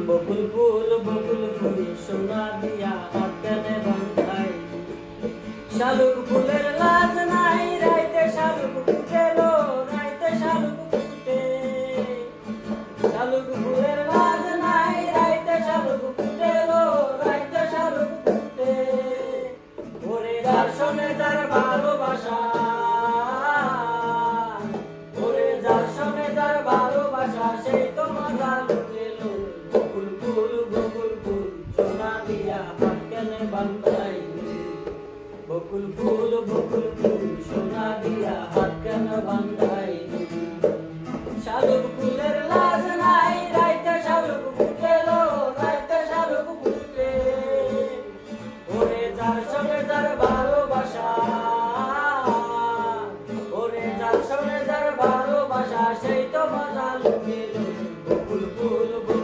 বকুল ফুল সোনা দিয়া হাত কেনে বান্ধাই শালুক ফুলের লাজ নাই রাইতে শালুক ফুটেলো রাইতে শালুক ফুটে শালুক ফুলের লাজ নাই রাইতে শালুক ফুটেলো রাইতে শালুক ফুটে ওরে দর্শনে যার ভালোবাসা ওরে দর্শনে যার ভালোবাসা সেই তো মজা লুটেলো বকুল ফুল সোনা দিয়া হাত কেনে বান্ধাই বকুল ফুল